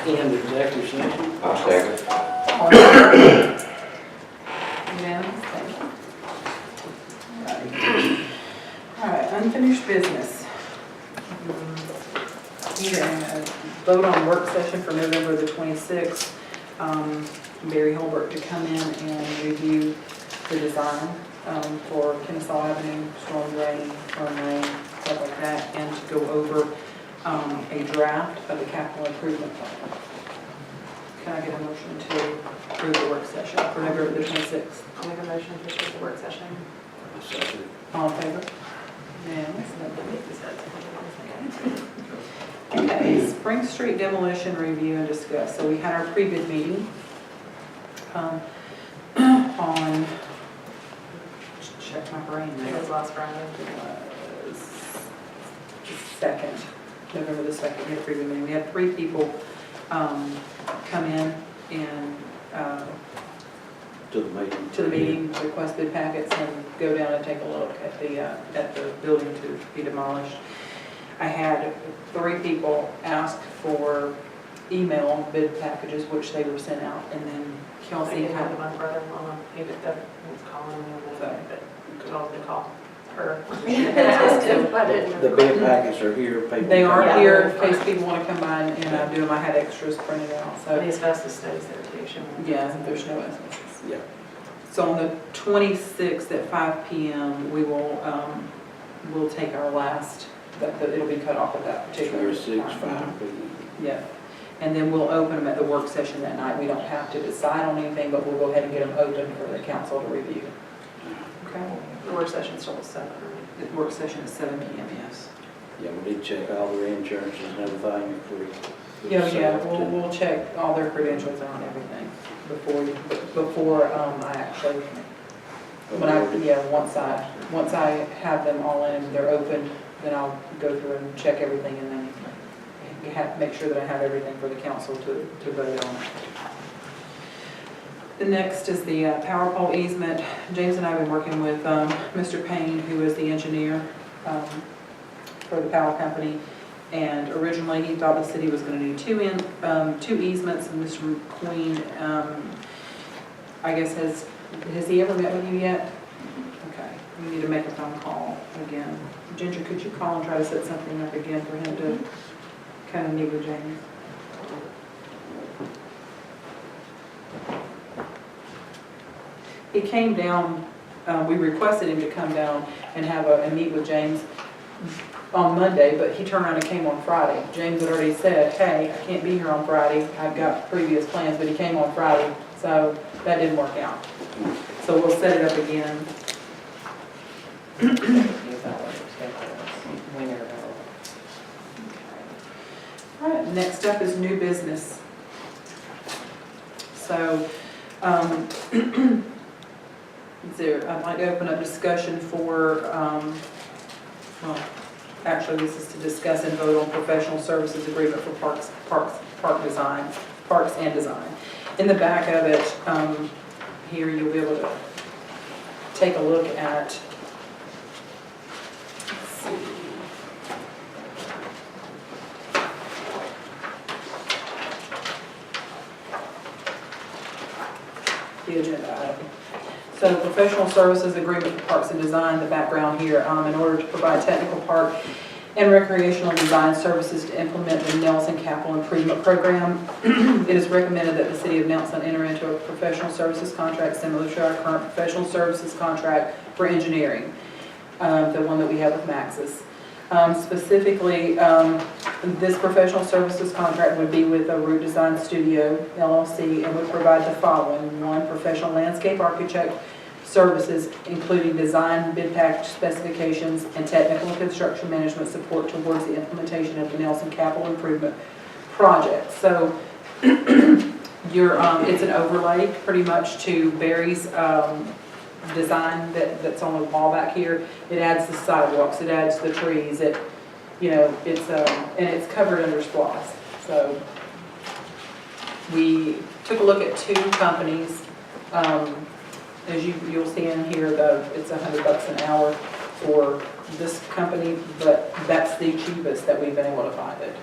in executive session. I'll second. All in favor? Unanimous, thank you. All right, unfinished business. Need a vote on work session for November the 26th. Barry Holbert to come in and review the design for Kennesaw Avenue, storm drain, turn lane, stuff like that, and to go over a draft of the capital improvement plan. Can I get a motion to approve the work session for November the 26th? I'll make a motion to approve the work session. Second. All in favor? Okay, Spring Street demolition review and discuss. So we had our pre-bid meeting on, check my brain I think it there. was last Friday. Was the 2nd, November the 2nd, we had a pre-bid meeting. We had 3 people come in and To the meeting. to the meeting, request bid packets, and go down and take a look at the building to be demolished. I had 3 people ask for email bid packages, which they were sent out, and then I Kelsey didn't have had, my brother-in-law, he was calling me, but told me to call her. So- I didn't. The bid packets are here. People they are Yeah. here in case people want to come by and do them. I had extras printed out, But so, the asbestos stays there too. She won't- yeah, there's no asbestos. Yeah. So on the 26th at 5 p.m., we will, we'll take our last, it'll be cut off at that particular There's 6, time. 5 people. Yeah, and then we'll open them at the work session that night. We don't have to decide on anything, but we'll go ahead and get them open for the council to review. Okay? The work session's still at 7, right? The work session is 7 p.m., yes. Yeah, we need to check all their insurances and everything before. Yeah, we'll check all their credentials on everything before I actually, once I have them all in, they're open, then I'll go through and check everything and then make sure that I have everything for the council to vote on. The next is the power pole easement. James and I have been working with Mr. Payne, who is the engineer for the power company. And originally, he thought the city was going to do 2 easements. And Mr. McQueen, I guess, has he ever met with you yet? Okay, we need to make a phone call again. Ginger, could you call and try to set something up again for him to kind of meet with James? He came down, we requested him to come down and have and meet with James on Monday, but he turned around and came on Friday. James had already said, hey, I can't be here on Friday. I've got previous plans, but he came on Friday, so that didn't work out. So we'll set it up again. All right, next up is new business. So, I'd like to open up discussion for, well, actually this is to discuss and vote on professional services agreement for parks and design. In the back of it, here you'll be able to take a look at, let's see. The agenda item. So professional services agreement for parks and design, the background here, in order to provide technical park and recreational design services to implement the Nelson Capital Improvement Program. It is recommended that the City of Nelson enter into a professional services contract similar to our current professional services contract for engineering, the one that we have with Maxis. Specifically, this professional services contract would be with a Root Design Studio, LLC, and would provide the following. 1, professional landscape architect services, including design, bid package specifications, and technical and construction management support towards the implementation of the Nelson Capital Improvement Project. So, it's an overlay pretty much to Barry's design that's on the wall back here. It adds the sidewalks, it adds the trees, it's and it's covered under SPLOST. So we took a look at 2 companies. As you'll see in here, it's $100 an hour for this company, but that's the cheapest that we've been able to find it.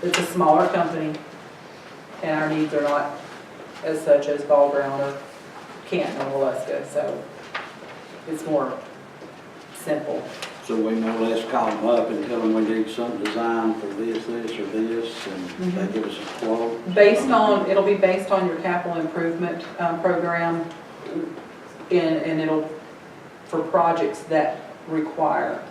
It's a smaller company, and our needs are not as such as Ball Ground or Canton or Waleska, so it's more simple. So we more or less call them up and tell them we need something designed for this, or this, and they give us a quote. Based on, it'll be based on your capital improvement program, and it'll, for projects that require,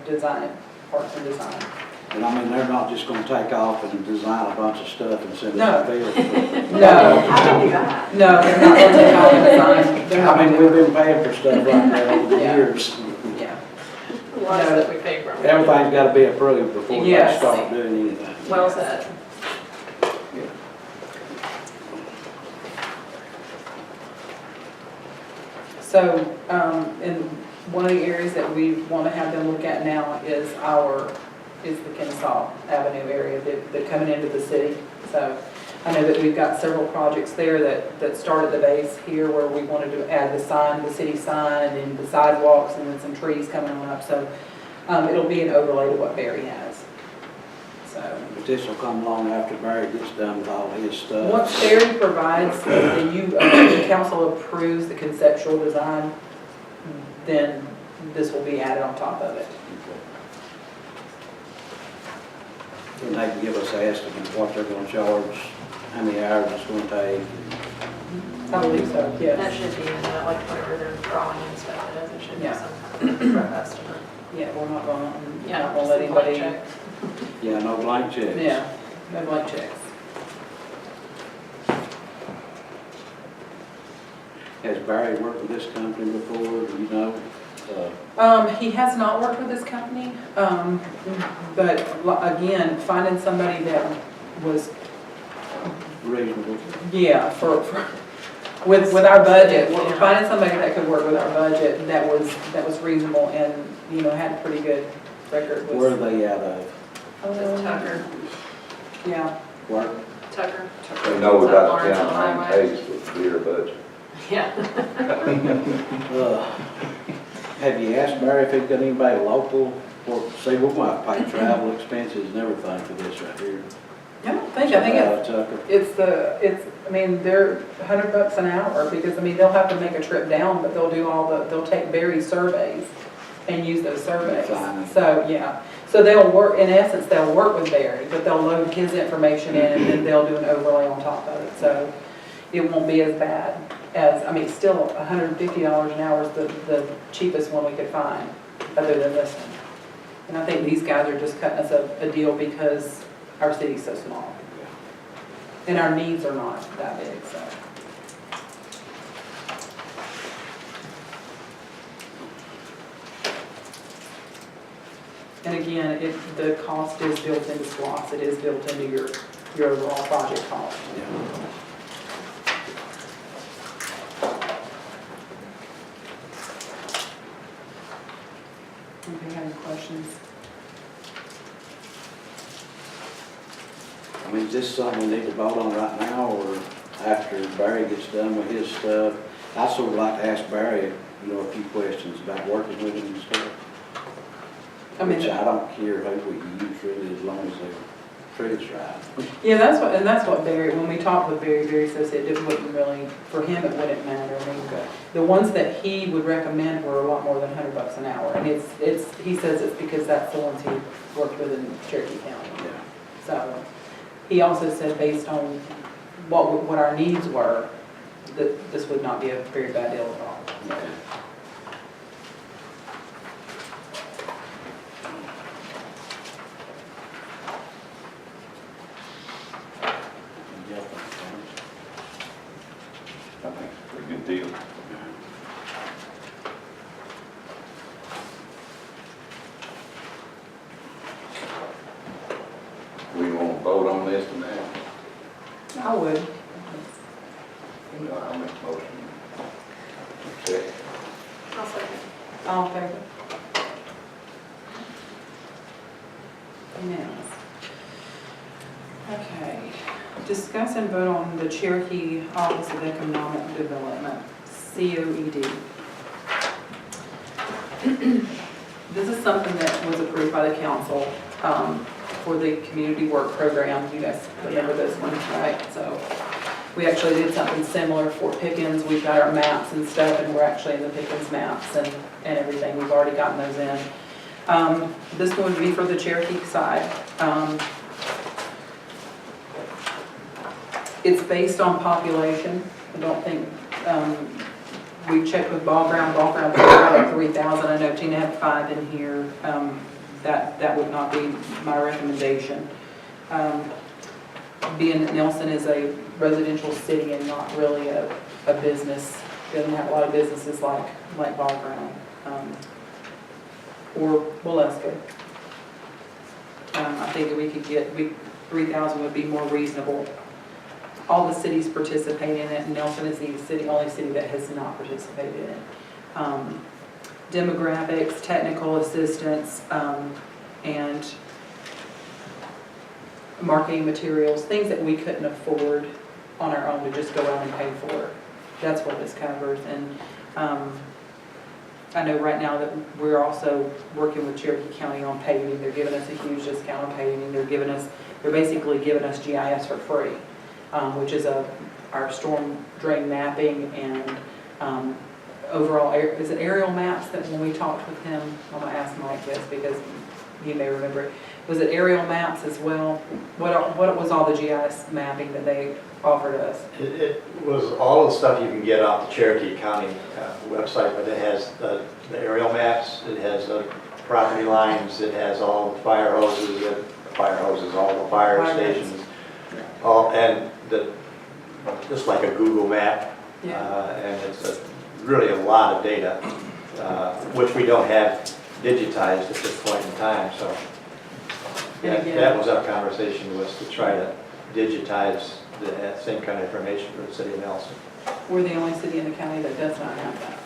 design, parts and design. And I mean, they're not just gonna take off and design a bunch of stuff and send No. us a bill. No, How do you do that? no, they're not going to take all the design. They're not I mean, gonna we've do been paying for stuff like that over the Yeah. years. Yeah, A lot of stuff we pay for. Everything's gotta be approved before they Yes. start doing anything. Well said. so, and one of the areas that we want to have them look at now is the Kennesaw Avenue area that coming into the city. So I know that we've got several projects there that start at the base here where we wanted to add the sign, the city sign, and then the sidewalks, and then some trees coming on up. So it'll be an overlay to what Barry has. So But this will come along after Barry gets done with all his stuff. once Barry provides, and the council approves the conceptual design, then this will be added on top of it. And they can give us an estimate of what they're gonna charge, how many hours it's gonna take. I believe so, That yes. should be in that, like whatever their drawing and stuff is, it should be Yeah. some kind of rough estimate. Yeah, we're not gonna, Yeah, not gonna just let a blank anybody. check. Yeah, no blank checks. Yeah, no blank checks. Has Barry worked with this company before, do you know? He has not worked with this company, but again, finding somebody that was, Reasonable. yeah, with our budget, Yeah. finding somebody that could work with our budget that was reasonable and, had a pretty good record. Where are they out of? Just Tucker, Yeah, Work? Tucker, We know we got Lawrence the on county highway. pays with their budget. yeah. Have you asked Barry if he's got anybody local? Or, see, we might pay travel expenses and everything for this right here. I don't think, I think Tucker. they're $100 an hour because, they'll have to make a trip down, but they'll do they'll take Barry's surveys and use those surveys. Fine. So, yeah. So they'll work, in essence, they'll work with Barry, but they'll load his information in and then they'll do an overlay on top of it. So it won't be as bad as, still $150 an hour is the cheapest one we could find, other than this one. And I think these guys are just cutting us a deal because our city's so small. And our needs are not that big, so. And again, the cost is built into SPLOST, it is built into your overall project cost. Yeah. Anybody have any questions? Is this something we need to vote on right now, or after Barry gets done with his stuff? I sort of like to ask Barry, a few questions about working with him and stuff. Which I don't care who we use really, as long as they're treated right. Yeah, that's what Barry, when we talked with Barry, Barry says it wouldn't really, for him, it wouldn't matter. Okay. The ones that he would recommend were a lot more than $100 an hour, and he says it's because that's the ones he worked with in Cherokee County. Yeah. So, he also said based on what our needs were, that this would not be a very bad deal at all. Okay. I think it's a pretty good deal. We want to vote on this tonight? I would. I'll make a motion. Check. I'll second. All in favor? Unanimous. Okay. Discuss and vote on the Cherokee Office of Economic Development, COED. This is something that was approved by the council for the community work program. You guys remember this one, right? So we actually did something similar for Pickens. We've got our maps and stuff, and we're actually in the Pickens maps and everything. We've already gotten those in. This one would be for the Cherokee side. It's based on population. I don't think, we checked with Ball Ground. Ball Ground had 3,000. I know Tina had 5 in here. That would not be my recommendation. Being that Nelson is a residential city and not really a business, doesn't have a lot of businesses like Ball Ground or Waleska. I think that we could get, 3,000 would be more reasonable. All the cities participate in it, and Nelson is the only city that has not participated in it. Demographics, technical assistance, and marketing materials, things that we couldn't afford on our own to just go out and pay for. That's what this covers. And I know right now that we're also working with Cherokee County on paving. They're giving us a huge discount on paving. They're basically giving us GIS for free, which is our storm drain mapping and overall, is it aerial maps that when we talked with him, I'm going to ask Mike this because he may remember it. Was it aerial maps as well? What was all the GIS mapping that they offered us? It was all of the stuff you can get off the Cherokee County website, but it has the aerial maps, it has the property lines, it has all the fire hoses, all the fire stations, and just like a Google map, and it's really a lot of data, which we don't have digitized at this point in time. So that was our conversation, was to try to digitize that same kind of information for the city of Nelson. We're the only city in the county that does not have that.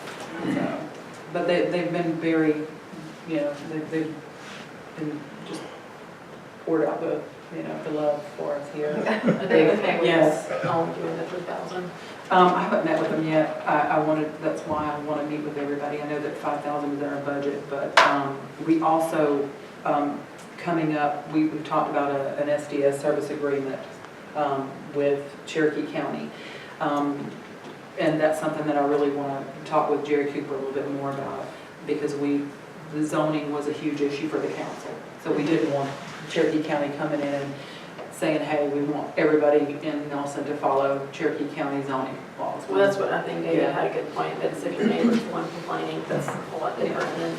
So, but they've been very, they've been just poured out the love for us here. Are they okay with Yes. only doing the 3,000? I haven't met with them yet. That's why I want to meet with everybody. I know that 5,000 is in our budget, but we also, coming up, we've talked about an SDS service agreement with Cherokee County. And that's something that I really want to talk with Jerry Cooper a little bit more about, because the zoning was a huge issue for the council. So we didn't want Cherokee County coming in and saying, hey, we want everybody in Nelson to follow Cherokee County zoning laws. Well, that's what I think David had a good point, that if your neighbor's the one complaining, that's a lot different than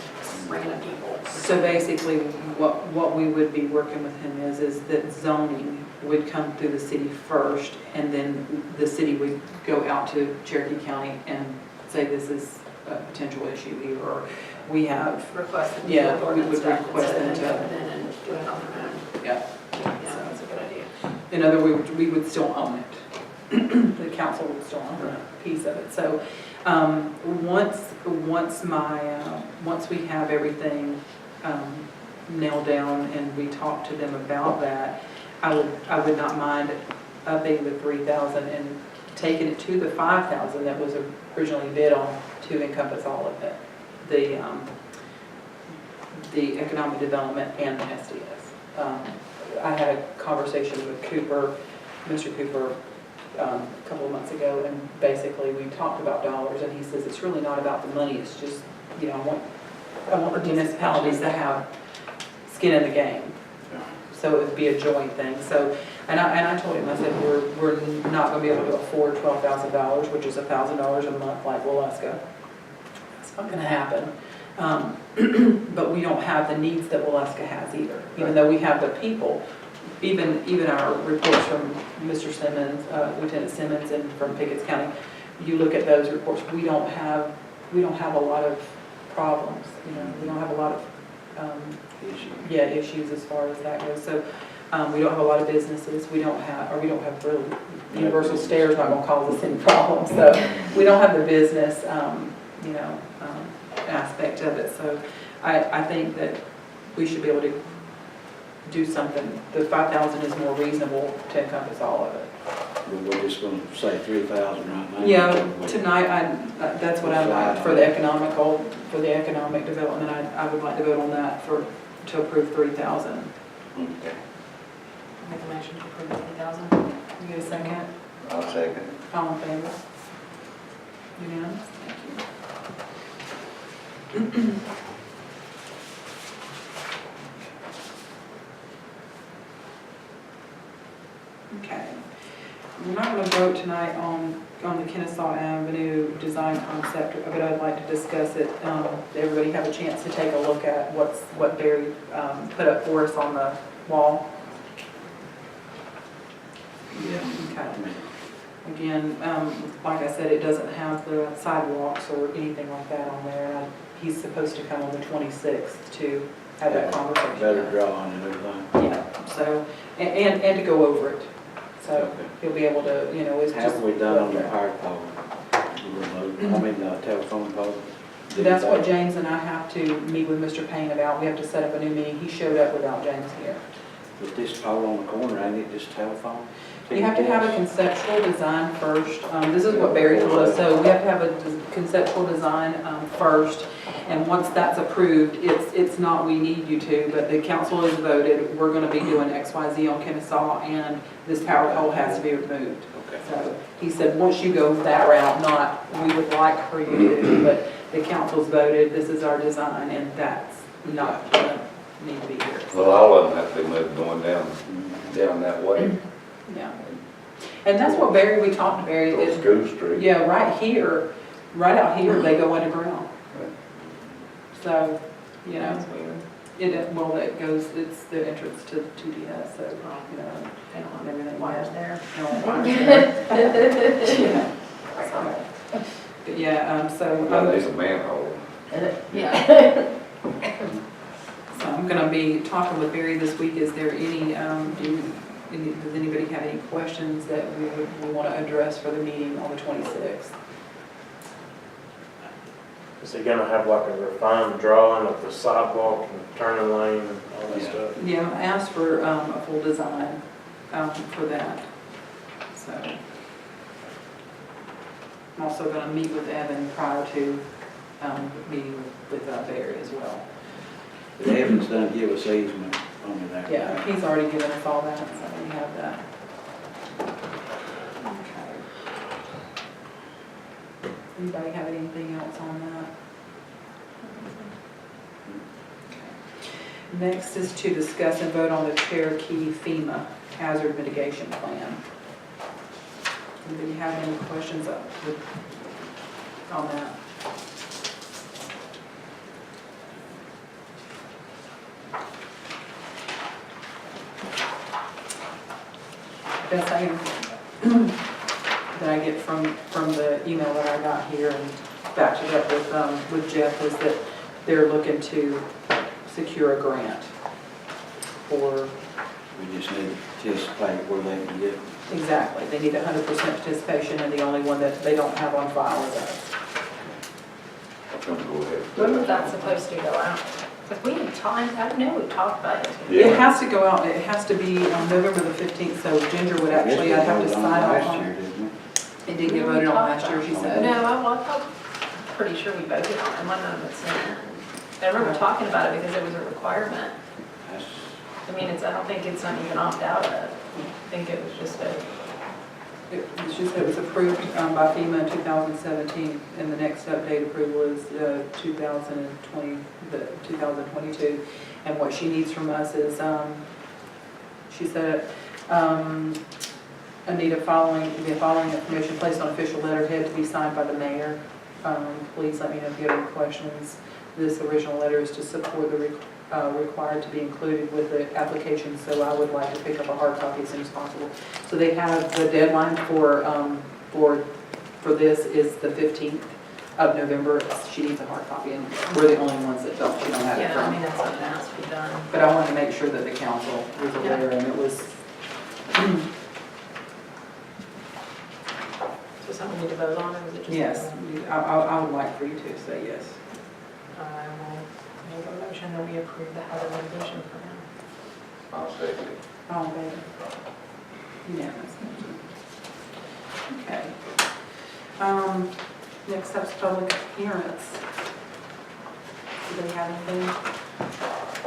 random people. So basically, what we would be working with him is that zoning would come through the city first, and then the city would go out to Cherokee County and say this is a potential issue here, or we have Requested. we would request them to. And do it on their own. Yeah. Yeah, that's a good idea. In other words, we would still own it. The council would still own a piece of it. So once we have everything nailed down and we talk to them about that, I would not mind upping the 3,000 and taking it to the 5,000 that was originally bid on to encompass all of it, the economic development and the SDS. I had a conversation with Mr. Cooper, a couple of months ago, and basically we talked about dollars, and he says it's really not about the money. It's just, I want the municipalities to have skin in the game. So it would be a joint thing. So, and I told him, I said we're not going to be able to afford $12,000, which is $1,000 a month like Waleska. It's not going to happen. But we don't have the needs that Waleska has either. Even though we have the people, even our reports from Mr. Simmons, Lieutenant Simmons, and from Pickens County, you look at those reports, we don't have a lot of problems. We don't have a lot of issues as far as that goes. So we don't have a lot of businesses. We don't have really universal stairs. Not going to cause us any problems. So we don't have the business, aspect of it. So I think that we should be able to do something. The 5,000 is more reasonable to encompass all of it. We're just going to say 3,000 right now. Yeah, tonight that's what I'd like for the economic development. I would like to vote on that to approve 3,000. Okay. Make a motion to approve the 80,000. You get a second? I'll second. All in favor? Unanimous? Thank you. Okay. We're not going to vote tonight on the Kennesaw Avenue design concept, but I'd like to discuss it. Everybody have a chance to take a look at what Barry put up for us on the wall. Yeah. Okay. Again, like I said, it doesn't have the sidewalks or anything like that on there. He's supposed to come on the 26th to have that conversation. Better drawing and everything. Yeah, so, and to go over it. So Okay. he'll be able to, you know, it's just. Have we done on the power pole? Telephone pole? That's what James and I have to meet with Mr. Payne about. We have to set up a new meeting. He showed up without James here. With this pole on the corner, ain't it just telephone? You have to have a conceptual design first. This is what Barry told us, so we have to have a conceptual design first. And once that's approved, it's not we need you to, but the council has voted, we're gonna be doing XYZ on Kennesaw, and this power pole has to be removed. Okay. So he said, once you go that route, not, we would like for you to, but the council's voted, this is our design, and that's not gonna need to be here. Well, all of them have to be moved going down that way. Yeah. And that's what Barry, we talked to Barry, Go that, School Street. yeah, right here, right out here, they go underground. So, you know, That's weird. well, that goes, it's the entrance to TDS, so, you know, They don't and have everything. wires there. No wires there. Yeah. So, but yeah, so. That needs a manhole. Yeah. So I'm gonna be talking with Barry this week. Is there any, does anybody have any questions that we want to address for the meeting on the 26th? Is he gonna have like a refined drawing of the sidewalk and turning lane and all that Yeah. stuff? Yeah, I asked for a full design for that. So I'm also gonna meet with Evan prior to meeting with Barry as well. The Evans done give us easement on that. Yeah, he's already given us all that, so we have that. Okay. Anybody have anything else on that? Okay. Next is to discuss and vote on the Cherokee FEMA hazard mitigation plan. Anybody have any questions on that? Best I can, that I get from the email that I got here and backed it up with Jeff is that they're looking to secure a grant for, We just need to participate where they can get. exactly, they need 100% participation, and the only one that they don't have on file is us. I'm gonna go ahead. When was that supposed to go out? Because we had talked, I know we talked about it. Yeah. It has to go out, it has to be on November the 15th, so Ginger would actually, I'd have to sign off Last on year, it. didn't we? It did get voted on last year, she said. No, I'm pretty sure we voted on it. I might not have seen it. I remember talking about it because it was a requirement. That's, I mean, I don't think it's not even opt out of it. I think it was just a, It's just, it was approved by FEMA in 2017, and the next update approval is 2022. And what she needs from us is, she said, I need the following information placed on official letterhead to be signed by the mayor. Please let me know if you have any questions. This original letter is to support the required to be included with the application, so I would like to pick up a hard copy as soon as possible. So they have the deadline for this is the 15th of November. She needs a hard copy, and we're the only ones that don't. She don't have it yeah, I from. mean, that's something that has to be done. But I wanted to make sure that the council was aware, and it was. So something we need to vote on, or was it just? Yes, I would like for you to say yes. I will make a motion that we approve the hazard mitigation plan. I'll second it. All in favor? Unanimous. Okay. Next up's public appearance. Do they have anything?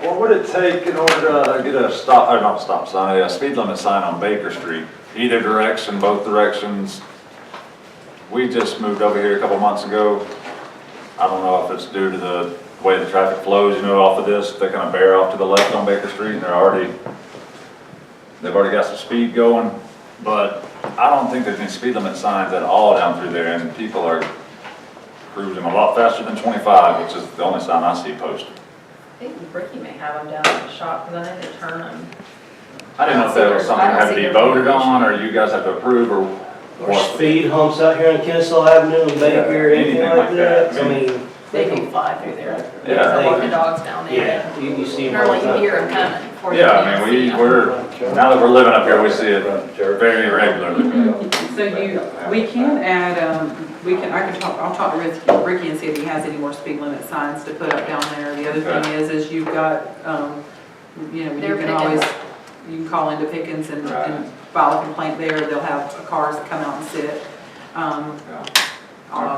What would it take in order to get a stop, or not stop sign, a speed limit sign on Baker Street? Either direction, both directions. We just moved over here a couple months ago. I don't know if it's due to the way the traffic flows, off of this. They kind of bear off to the left on Baker Street and they've already got some speed going. But I don't think there's any speed limit signs at all down through there, and people are cruising a lot faster than 25, which is the only sign I see posted. I think Ricky may have them down at the shop, because I know they turn them. I didn't know if that was something that had to be voted on, or you guys have to approve, or Or what. speed humps out here on Kennesaw Avenue and Baker, Yeah, anything like that. I mean, They can fly through there. Yeah. They're walking dogs down there. yeah, you see them all Normally the you time. hear them coming. before you Yeah, can I see mean, 'em. now that we're living up here, we see it very regularly. So we can add, I'll talk to Ricky and see if he has any more speed limit signs to put up down there. The other thing is you've got, you They're can always, Pickens. you can call into Pickens and Right. file a complaint there. They'll have cars that come out and sit.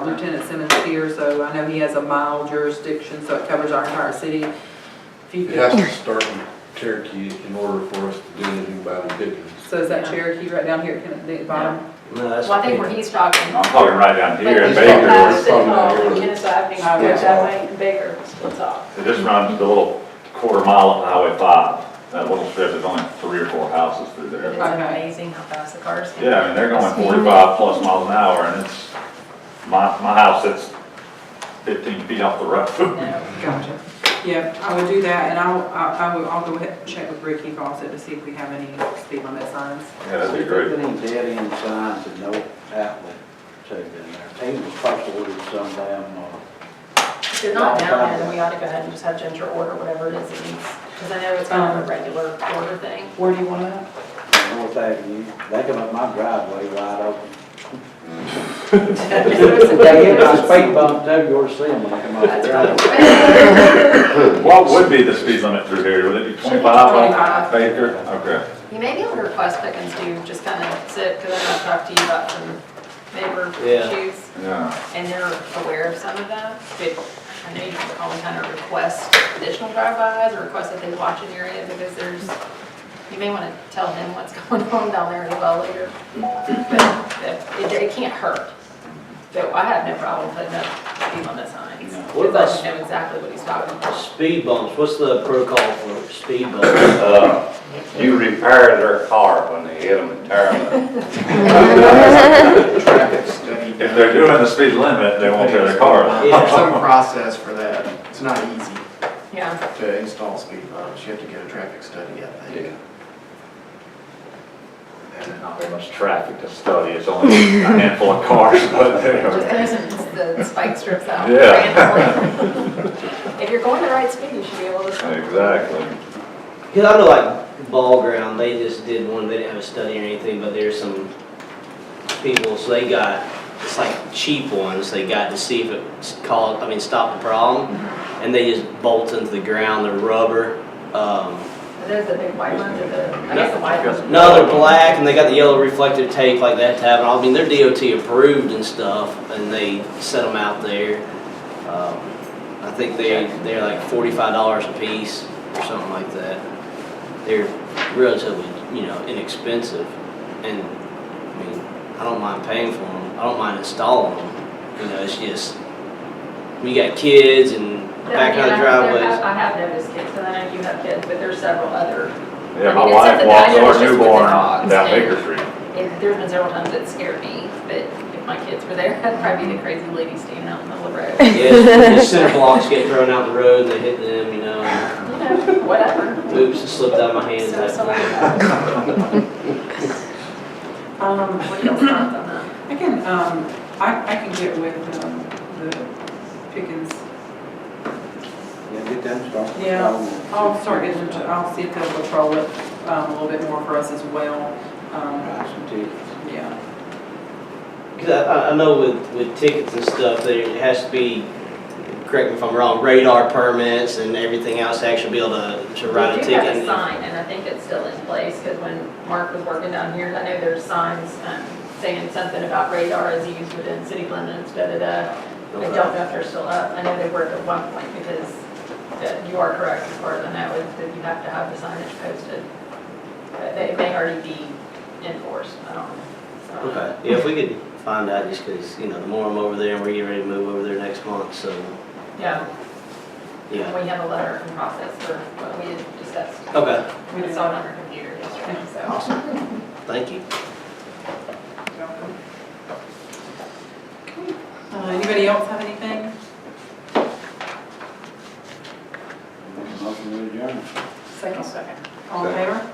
Lieutenant Simmons here, so I know he has a mile jurisdiction, so it covers our entire city. If you It has could, to start in Cherokee in order for us to do anything about the Pickens. so is that Cherokee right down here at the bottom? No, that's. Well, I think where he's talking. I'm talking right down here in Like, Baker. past City probably Hall, not and yours. Kennesaw Avenue, Okay. goes that way, and Baker splits off. It just runs the little quarter mile up Highway 5. That little strip, there's only 3 or 4 houses through It there. is Okay. amazing how fast the cars can. Yeah, I mean, they're going 45 plus miles an hour, and it's, my house sits 15 feet off the road. No. Gotcha. Yeah, I would do that, and I'll go ahead and check with Ricky Fawcett to see if we have any speed limit signs. Yeah, that'd be If there's great. any dead end signs and no outlet tube in there. He was supposed to order some down, If they're not down there, then we ought to go ahead and just have Ginger order whatever it is it needs, because I know it's kind of a regular order thing. Where do you want that? North Avenue. They come up my driveway wide open. So it's a They hit my definite- speed bump too, you ought to see them when they come up the That's driveway. right. What would be the speed limit through here? Would it be 25 on 25. Baker? Okay. You may be able to request Pickens to just kind of sit, because I know I've talked to you about some neighbor Yeah. issues, Yeah. and they're aware of some of that. But I know you can call and kind of request additional drive-bys, or request that they watch an area, because you may want to tell him what's going on down there as well later. But it can't hurt. So I have no problem putting up speed limit signs. What Because about I know exactly what he's talking about. speed bumps? What's the protocol for speed bumps? You repair their car when they hit them and tear them Traffic study. If they're doing the speed limit, they won't tear their car up. There's some process for that. It's not easy Yeah. to install speed bumps. You have to get a traffic study, I think. There's not very much traffic to study, it's only a handful of cars, but they Just are. those the spike strips out Yeah. randomly. If you're going the right speed, you should be able to. Exactly. Cause I know like Ball Ground, they just did one, they didn't have a study or anything, but there's some people, so they got, it's like cheap ones, they got to see if it stopped the problem. And they just bolt into the ground, they're rubber. There's the big white ones, or I guess the white ones. No, they're black and they got the yellow reflective tape like that tab. I mean, they're DOT approved and stuff, and they set them out there. I think they're like $45 a piece or something like that. They're relatively, inexpensive, and I mean, I don't mind paying for them. I don't mind installing them. It's just we got kids and back out of driveways. I have noticed kids, and I know you have kids, but there's several other. Yeah, I my mean, it's wife something walks that I know our is just with the newborn dogs, down and Baker Street. There's been several times it scared me, but if my kids were there, I'd probably be the crazy lady standing out in the middle of the road. Yes, center blocks get thrown out the road and they hit them, Whatever. Oops, it slipped out of my hands. So sorry. What else thoughts on that? I can get with the Pickens. Yeah, get them started. Yeah, I'll start getting, I'll see if they'll patrol it a little bit more for us as well. Write some tickets. Yeah. Because I know with tickets and stuff, there it has to be, correct me if I'm wrong, radar permits and everything else to actually be able to write a We do have a ticket. sign, and I think it's still in place, because when Mark was working down here, I know there's signs saying something about radar is used within city limits, da-da-da. I don't know if they're still up. I know they were at one point, because that you are correct as far as I know, is that you have to have the signage posted. They may already be enforced, I don't know. So- Okay, yeah, if we could find out, just because, you know, the more I'm over there, and we're getting ready to move over there next month, so, Yeah, yeah. we have a letter in process for what we had discussed. Okay, We just saw it on our computer yesterday, so. awesome, thank you. Anybody else have anything? Make a motion to adjourn. Second. Second. All in favor?